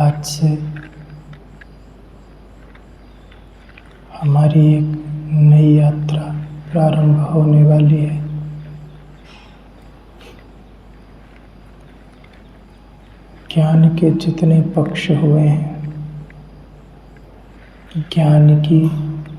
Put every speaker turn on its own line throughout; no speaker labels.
आज से हमारी एक नई यात्रा प्रारंभ होने वाली है। ज्ञान के जितने पक्ष हुए हैं, ज्ञान की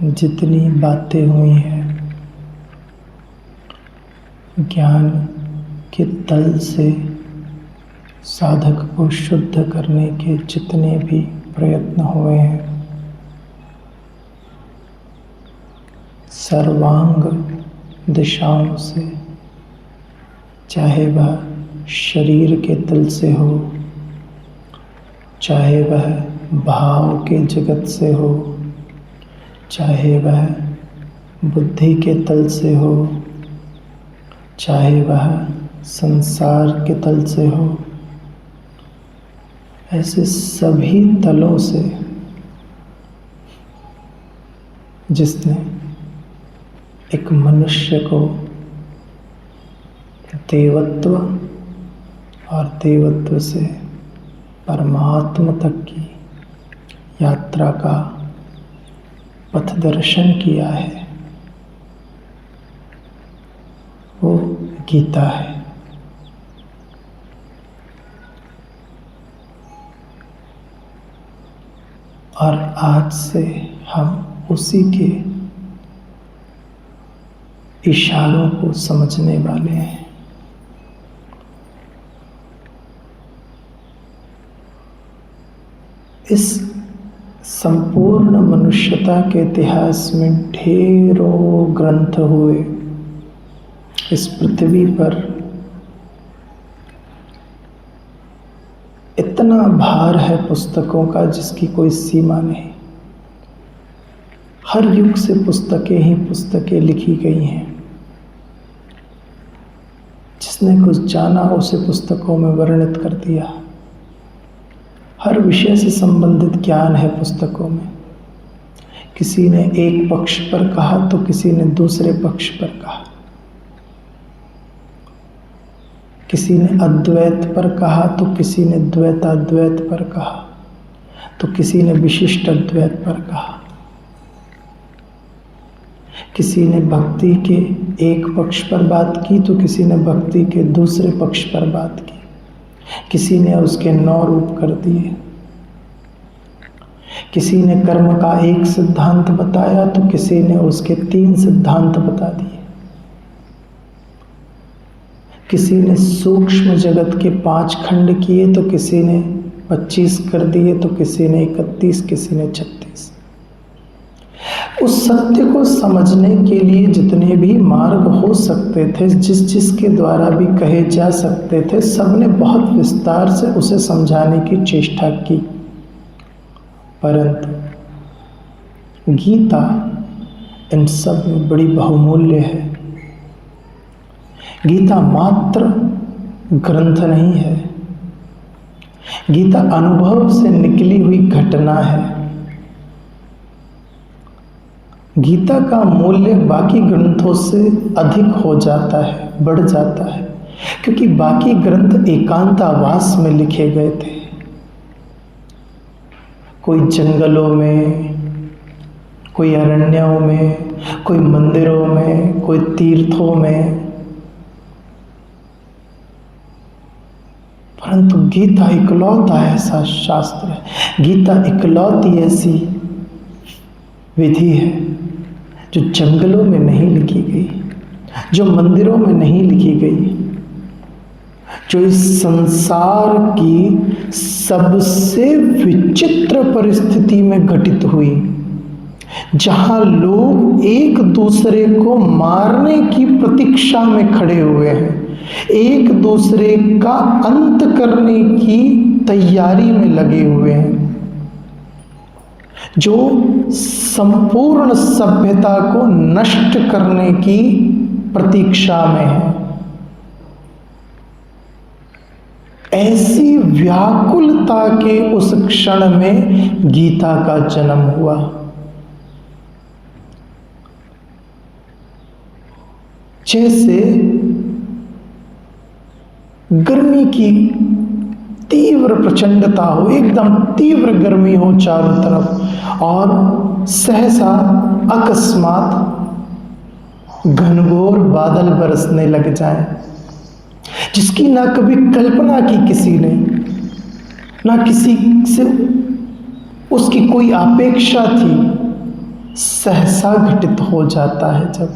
जितनी बातें हुई हैं, ज्ञान के तल से साधक को शुद्ध करने के जितने भी प्रयत्न हुए हैं, सर्वांग दिशाओं से, चाहे वह शरीर के तल से हो, चाहे वह भाव के जगत से हो, चाहे वह बुद्धि के तल से हो, चाहे वह संसार के तल से हो, ऐसे सभी तलों से जिसने एक मनुष्य को देवत्व और देवत्व से परमात्मा तक की यात्रा का पथ दर्शन किया है, वो गीता है। और आज से हम उसी के इशारों को समझने वाले हैं। इस संपूर्ण मनुष्यता के इतिहास में ढेरों ग्रंथ हुए। इस पृथ्वी पर इतना भार है पुस्तकों का जिसकी कोई सीमा नहीं। हर युग से पुस्तकें ही पुस्तकें लिखी गई हैं। जिसने कुछ जाना उसे पुस्तकों में वर्णित कर दिया। हर विषय से संबंधित ज्ञान है पुस्तकों में। किसी ने एक पक्ष पर कहा तो किसी ने दूसरे पक्ष पर कहा। किसी ने अद्वैत पर कहा तो किसी ने द्वैताद्वैत पर कहा, तो किसी ने विशिष्ट अद्वैत पर कहा। किसी ने भक्ति के एक पक्ष पर बात की तो किसी ने भक्ति के दूसरे पक्ष पर बात की। किसी ने उसके 9 रूप कर दिए। किसी ने कर्म का एक सिद्धांत बताया तो किसी ने उसके 3 सिद्धांत बता दिए। किसी ने सूक्ष्म जगत के 5 खंड किए तो किसी ने 25 कर दिए, तो किसी ने 31, किसी ने 36। उस सत्य को समझने के लिए जितने भी मार्ग हो सकते थे, जिसके द्वारा भी कहे जा सकते थे, सबने बहुत विस्तार से उसे समझाने की चेष्टा की। परंतु गीता इन सब में बड़ी बहुमूल्य है। गीता मात्र ग्रंथ नहीं है, गीता अनुभव से निकली हुई घटना है। गीता का मूल्य बाकी ग्रंथों से अधिक हो जाता है, बढ़ जाता है, क्योंकि बाकी ग्रंथ एकांतवास में लिखे गए थे। कोई जंगलों में, कोई अरण्यों में, कोई मंदिरों में, कोई तीर्थों में। परंतु गीता इकलौता ऐसा शास्त्र है, गीता इकलौती ऐसी विधि है जो जंगलों में नहीं लिखी गई, जो मंदिरों में नहीं लिखी गई, जो इस संसार की सबसे विचित्र परिस्थिति में घटित हुई, जहां लोग एक दूसरे को मारने की प्रतीक्षा में खड़े हुए हैं, एक दूसरे का अंत करने की तैयारी में लगे हुए हैं, जो संपूर्ण सभ्यता को नष्ट करने की प्रतीक्षा में है। ऐसी व्याकुलता के उस क्षण में गीता का जन्म हुआ। जैसे गर्मी की तीव्र प्रचंडता हो, एकदम तीव्र गर्मी हो चारों तरफ, और सहसा अकस्मात घनघोर बादल बरसने लग जाए, जिसकी ना कभी कल्पना की किसी ने, ना किसी से उसकी कोई अपेक्षा थी, सहसा घटित हो जाता है। जब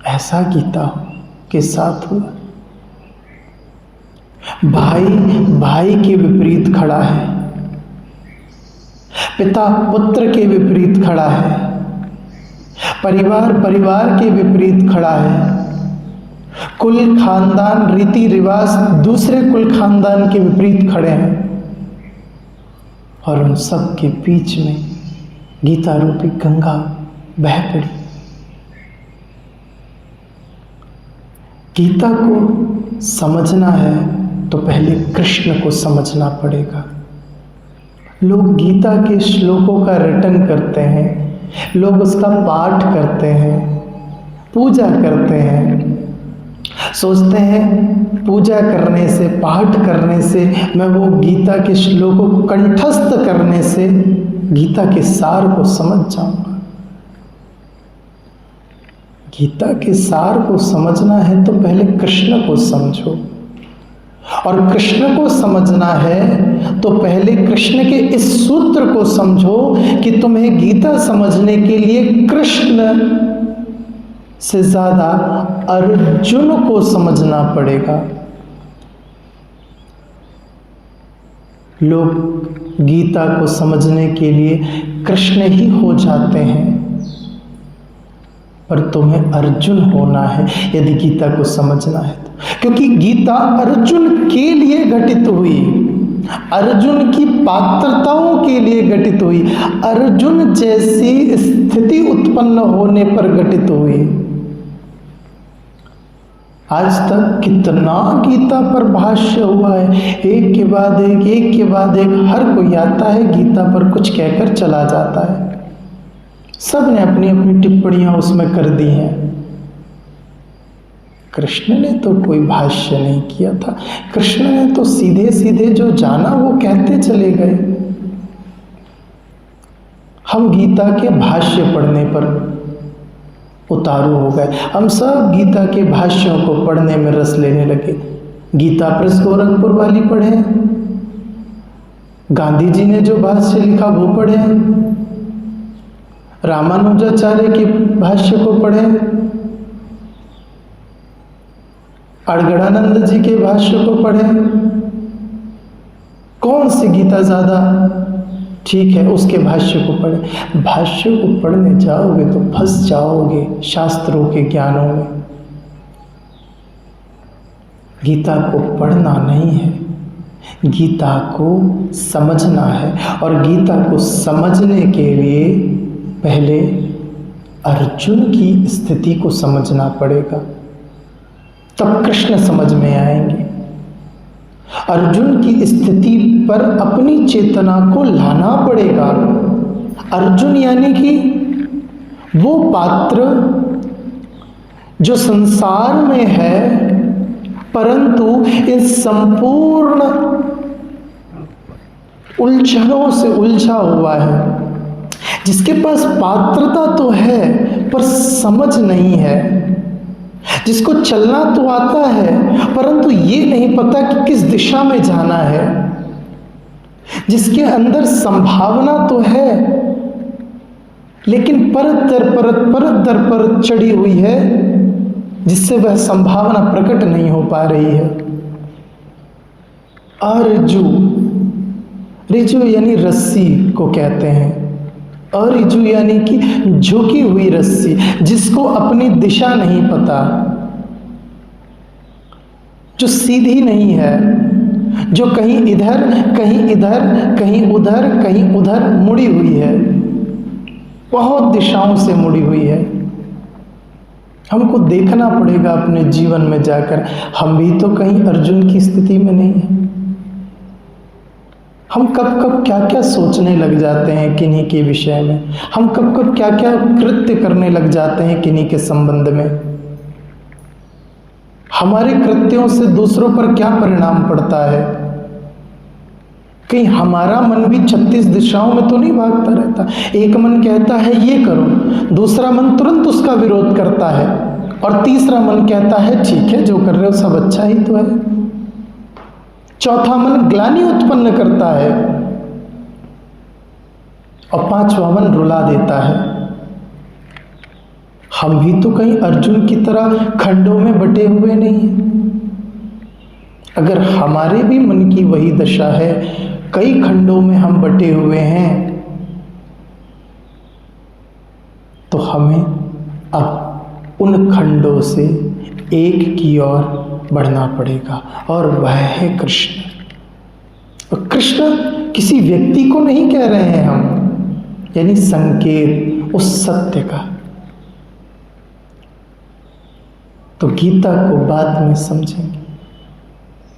ऐसा गीता के साथ हुआ, भाई भाई के विपरीत खड़ा है, पिता पुत्र के विपरीत खड़ा है, परिवार परिवार के विपरीत खड़ा है, कुल खानदान रीति रिवाज दूसरे कुल खानदान के विपरीत खड़े हैं, और उन सब के बीच में गीता रूपी गंगा बह पड़ी। गीता को समझना है तो पहले कृष्ण को समझना पड़ेगा। लोग गीता के श्लोकों का रटन करते हैं, लोग उसका पाठ करते हैं, पूजा करते हैं, सोचते हैं पूजा करने से, पाठ करने से, मैं वो गीता के श्लोकों को कंठस्थ करने से गीता के सार को समझ जाऊंगा। गीता के सार को समझना है तो पहले कृष्ण को समझो, और कृष्ण को समझना है तो पहले कृष्ण के इस सूत्र को समझो कि तुम्हें गीता समझने के लिए कृष्ण से ज्यादा अर्जुन को समझना पड़ेगा। लोग गीता को समझने के लिए कृष्ण ही हो जाते हैं, पर तुम्हें अर्जुन होना है यदि गीता को समझना है तो, क्योंकि गीता अर्जुन के लिए घटित हुई, अर्जुन की पात्रताओं के लिए घटित हुई, अर्जुन जैसी स्थिति उत्पन्न होने पर घटित हुई। आज तक कितना गीता पर भाष्य हुआ है, एक के बाद एक, हर कोई आता है गीता पर कुछ कहकर चला जाता है। सब ने अपनी अपनी टिप्पणियां उसमें कर दी हैं। कृष्ण ने तो कोई भाष्य नहीं किया था, कृष्ण ने तो सीधे सीधे जो जाना वो कहते चले गए। हम गीता के भाष्य पढ़ने पर उतारू हो गए, हम सब गीता के भाष्यों को पढ़ने में रस लेने लगे। गीता प्रेस गोरखपुर वाली पढ़े, गांधी जी ने जो भाष्य लिखा वो पढ़े, रामानुजाचार्य के भाष्य को पढ़े, अड़गड़ानंद जी के भाष्य को पढ़े। कौन सी गीता ज्यादा ठीक है उसके भाष्य को पढ़े। भाष्य को पढ़ने जाओगे तो फंस जाओगे शास्त्रों के ज्ञानों में। गीता को पढ़ना नहीं है, गीता को समझना है, और गीता को समझने के लिए पहले अर्जुन की स्थिति को समझना पड़ेगा, तब कृष्ण समझ में आएंगे। अर्जुन की स्थिति पर अपनी चेतना को लाना पड़ेगा। अर्जुन यानी कि वो पात्र जो संसार में है परंतु इन संपूर्ण उलझनों से उलझा हुआ है, जिसके पास पात्रता तो है पर समझ नहीं है, जिसको चलना तो आता है परंतु ये नहीं पता कि किस दिशा में जाना है, जिसके अंदर संभावना तो है लेकिन परत दर परत चढ़ी हुई है, जिससे वह संभावना प्रकट नहीं हो पा रही है। रिजु यानी रस्सी को कहते हैं, अरिजु यानी कि झुकी हुई रस्सी, जिसको अपनी दिशा नहीं पता, जो सीधी नहीं है, जो कहीं इधर कहीं इधर कहीं उधर कहीं उधर मुड़ी हुई है, बहुत दिशाओं से मुड़ी हुई है। हमको देखना पड़ेगा अपने जीवन में जाकर, हम भी तो कहीं अर्जुन की स्थिति में नहीं है। हम कब कब क्या क्या सोचने लग जाते हैं किन्हीं के विषय में, हम कब कब क्या क्या कृत्य करने लग जाते हैं किन्हीं के संबंध में। हमारे कृत्यों से दूसरों पर क्या परिणाम पड़ता है? कहीं हमारा मन भी 36 दिशाओं में तो नहीं भागता रहता? एक मन कहता है ये करो, दूसरा मन तुरंत उसका विरोध करता है, और तीसरा मन कहता है ठीक है जो कर रहे हो सब अच्छा ही तो है। चौथा मन ग्लानि उत्पन्न करता है, और पांचवा मन रुला देता है। हम भी तो कहीं अर्जुन की तरह खंडों में बटे हुए नहीं हैं। अगर हमारे भी मन की वही दशा है, कई खंडों में हम बटे हुए हैं, तो हमें अब उन खंडों से एक की ओर बढ़ना पड़ेगा, और वह है कृष्ण। और कृष्ण किसी व्यक्ति को नहीं कह रहे हैं हम, यानी संकेत उस सत्य का। तो गीता को बाद में समझेंगे,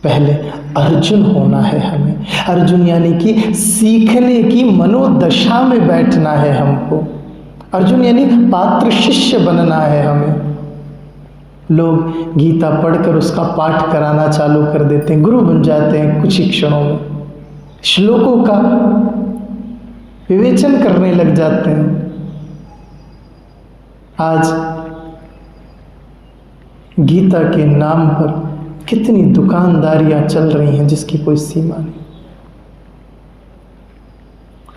पहले अर्जुन होना है हमें। अर्जुन यानी कि सीखने की मनोदशा में बैठना है हमको। अर्जुन यानी पात्र शिष्य बनना है हमें। लोग गीता पढ़कर उसका पाठ कराना चालू कर देते हैं, गुरु बन जाते हैं कुछ ही क्षणों में, श्लोकों का विवेचन करने लग जाते हैं। आज गीता के नाम पर कितनी दुकानदारियां चल रही हैं जिसकी कोई सीमा नहीं।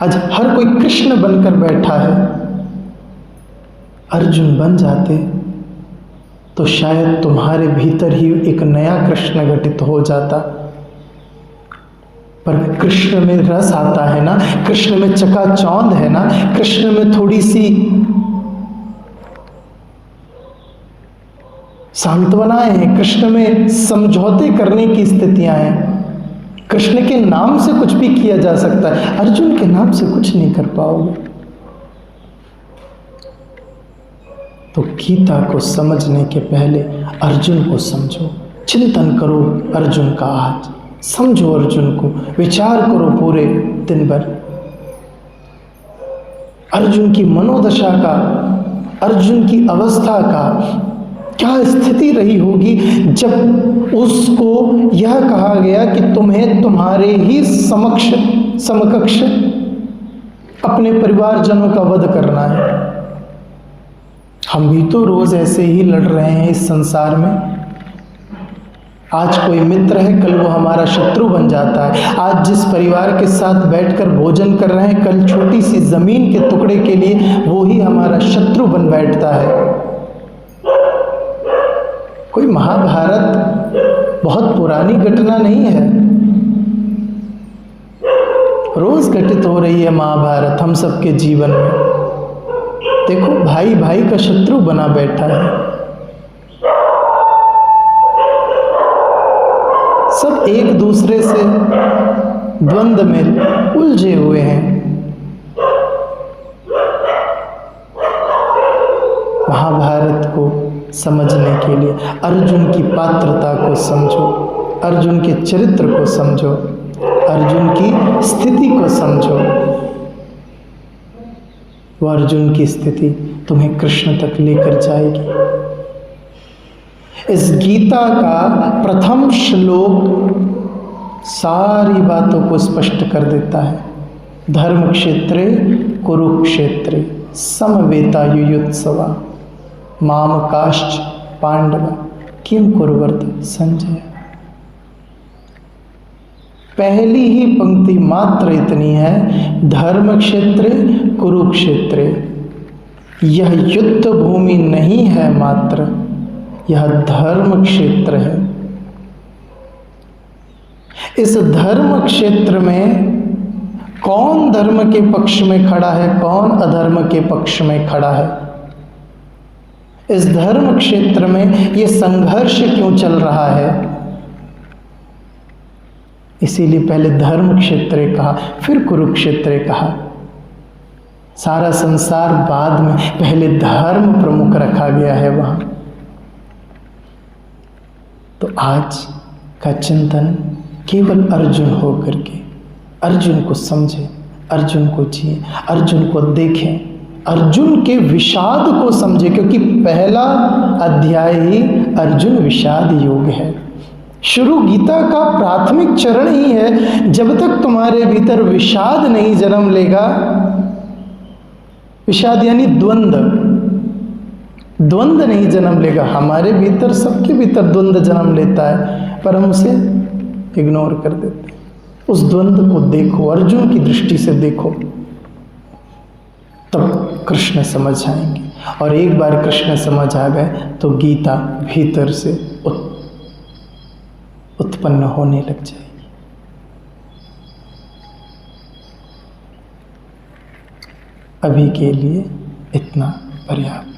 आज हर कोई कृष्ण बनकर बैठा है। अर्जुन बन जाते तो शायद तुम्हारे भीतर ही एक नया कृष्ण घटित हो जाता। पर कृष्ण में रस आता है ना, कृष्ण में चकाचौंध है ना, कृष्ण में थोड़ी सी सांत्वनाएं हैं, कृष्ण में समझौते करने की स्थितियां हैं। कृष्ण के नाम से कुछ भी किया जा सकता है, अर्जुन के नाम से कुछ नहीं कर पाओगे। तो गीता को समझने के पहले अर्जुन को समझो, चिंतन करो अर्जुन का, आज समझो अर्जुन को, विचार करो पूरे दिन भर अर्जुन की मनोदशा का, अर्जुन की अवस्था का क्या स्थिति रही होगी जब उसको यह कहा गया कि तुम्हें तुम्हारे ही समकक्ष अपने परिवारजनों का वध करना है। हम भी तो रोज ऐसे ही लड़ रहे हैं इस संसार में। आज कोई मित्र है, कल वो हमारा शत्रु बन जाता है। आज जिस परिवार के साथ बैठकर भोजन कर रहे हैं, कल छोटी सी जमीन के टुकड़े के लिए वो ही हमारा शत्रु बन बैठता है। कोई महाभारत बहुत पुरानी घटना नहीं है, रोज घटित हो रही है महाभारत हम सबके जीवन में। देखो भाई भाई का शत्रु बना बैठा है, सब एक दूसरे से द्वंद्व में उलझे हुए हैं। महाभारत को समझने के लिए अर्जुन की पात्रता को समझो, अर्जुन के चरित्र को समझो, अर्जुन की स्थिति को समझो। वो अर्जुन की स्थिति तुम्हें कृष्ण तक लेकर जाएगी। इस गीता का प्रथम श्लोक सारी बातों को स्पष्ट कर देता है। धर्म क्षेत्रे कुरुक्षेत्रे समवेतायुयुत्सवा मामकाश्च पांडव किम कुर्वत संजय। पहली ही पंक्ति मात्र इतनी है, धर्म क्षेत्रे कुरुक्षेत्रे। यह युद्ध भूमि नहीं है मात्र, यह धर्म क्षेत्र है। इस धर्म क्षेत्र में कौन धर्म के पक्ष में खड़ा है, कौन अधर्म के पक्ष में खड़ा है, इस धर्म क्षेत्र में ये संघर्ष क्यों चल रहा है। इसीलिए पहले धर्म क्षेत्र कहा, फिर कुरुक्षेत्र कहा। सारा संसार बाद में, पहले धर्म प्रमुख रखा गया है वहां। तो आज का चिंतन केवल अर्जुन हो करके, अर्जुन को समझे, अर्जुन को जिए, अर्जुन को देखें, अर्जुन के विषाद को समझे, क्योंकि पहला अध्याय ही अर्जुन विषाद योग है। शुरू गीता का प्राथमिक चरण ही है। जब तक तुम्हारे भीतर विषाद नहीं जन्म लेगा, विषाद यानी द्वंद्व, द्वंद्व नहीं जन्म लेगा। हमारे भीतर, सबके भीतर द्वंद्व जन्म लेता है, पर हम उसे इग्नोर कर देते हैं। उस द्वंद्व को देखो, अर्जुन की दृष्टि से देखो, तब कृष्ण समझ आएंगे। और एक बार कृष्ण समझ आ गए तो गीता भीतर से उत्पन्न होने लग जाएगी। अभी के लिए इतना पर्याप्त।